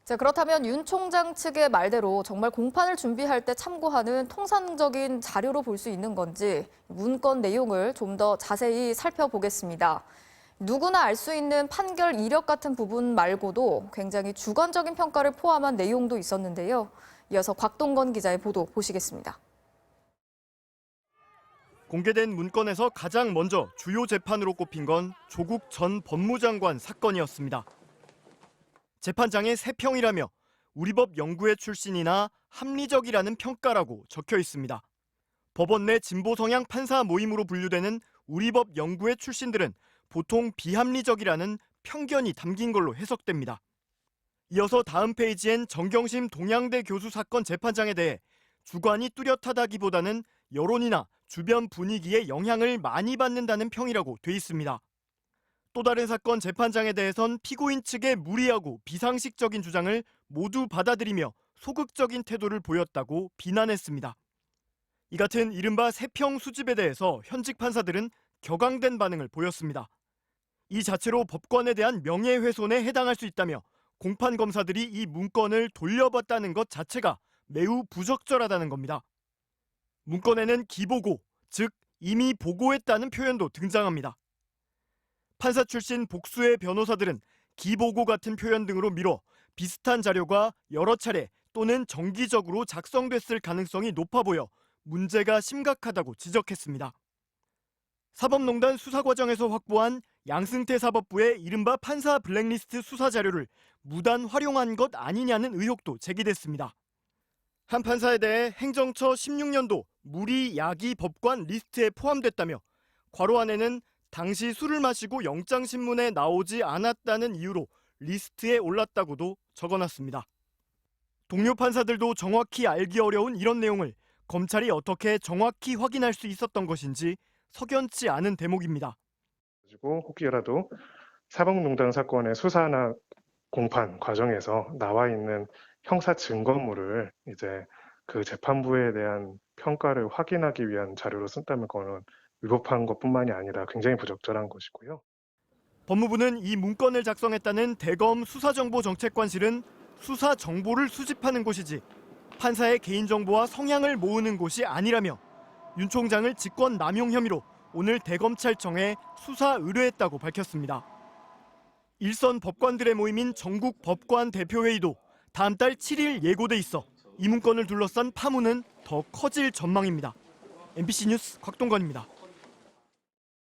자, 그렇다면 윤 총장 측의 말대로 정말 공판을 준비할 때 참고하는 통상적인 자료로 볼 수 있는 건지 문건 내용을 좀 더 자세히 살펴보겠습니다. 누구나 알 수 있는 판결 이력 같은 부분 말고도 굉장히 주관적인 평가를 포함한 내용도 있었는데요. 이어서 곽동건 기자의 보도 보시겠습니다. 공개된 문건에서 가장 먼저 주요 재판으로 꼽힌 건 조국 전 법무장관 사건이었습니다. 재판장의 세 평이라며 우리법 연구회 출신이나 합리적이라는 평가라고 적혀 있습니다. 법원 내 진보 성향 판사 모임으로 분류되는 우리법 연구회 출신들은 보통 비합리적이라는 편견이 담긴 걸로 해석됩니다. 이어서 다음 페이지엔 정경심 동양대 교수 사건 재판장에 대해 주관이 뚜렷하다기보다는 여론이나 주변 분위기에 영향을 많이 받는다는 평이라고 돼 있습니다. 또 다른 사건 재판장에 대해선 피고인 측의 무리하고 비상식적인 주장을 모두 받아들이며 소극적인 태도를 보였다고 비난했습니다. 이 같은 이른바 세평 수집에 대해서 현직 판사들은 격앙된 반응을 보였습니다. 이 자체로 법관에 대한 명예훼손에 해당할 수 있다며 공판 검사들이 이 문건을 돌려봤다는 것 자체가 매우 부적절하다는 겁니다. 문건에는 기보고, 즉 이미 보고했다는 표현도 등장합니다. 판사 출신 복수의 변호사들은 기보고 같은 표현 등으로 미뤄 비슷한 자료가 여러 차례 또는 정기적으로 작성됐을 가능성이 높아 보여 문제가 심각하다고 지적했습니다. 사법농단 수사 과정에서 확보한 양승태 사법부의 이른바 판사 블랙리스트 수사 자료를 무단 활용한 것 아니냐는 의혹도 제기됐습니다. 한 판사에 대해 행정처 16년도 무리 야기 법관 리스트에 포함됐다며 괄호 안에는 당시 술을 마시고 영장신문에 나오지 않았다는 이유로 리스트에 올랐다고도 적어놨습니다. 동료 판사들도 정확히 알기 어려운 이런 내용을 검찰이 어떻게 정확히 확인할 수 있었던 것인지 석연치 않은 대목입니다. 그리고 혹시라도 사법농단 사건의 수사나 공판 과정에서 나와 있는 형사 증거물을 이제 그 재판부에 대한 평가를 확인하기 위한 자료로 쓴다면 그거는 위법한 것뿐만이 아니라 굉장히 부적절한 것이고요. 법무부는 이 문건을 작성했다는 대검 수사정보정책관실은 수사 정보를 수집하는 곳이지 판사의 개인정보와 성향을 모으는 곳이 아니라며 윤 총장을 직권 남용 혐의로 오늘 대검찰청에 수사 의뢰했다고 밝혔습니다. 일선 법관들의 모임인 전국 법관 대표회의도 다음 달 7일 예고돼 있어 이 문건을 둘러싼 파문은 더 커질 전망입니다. MBC 뉴스 곽동건입니다.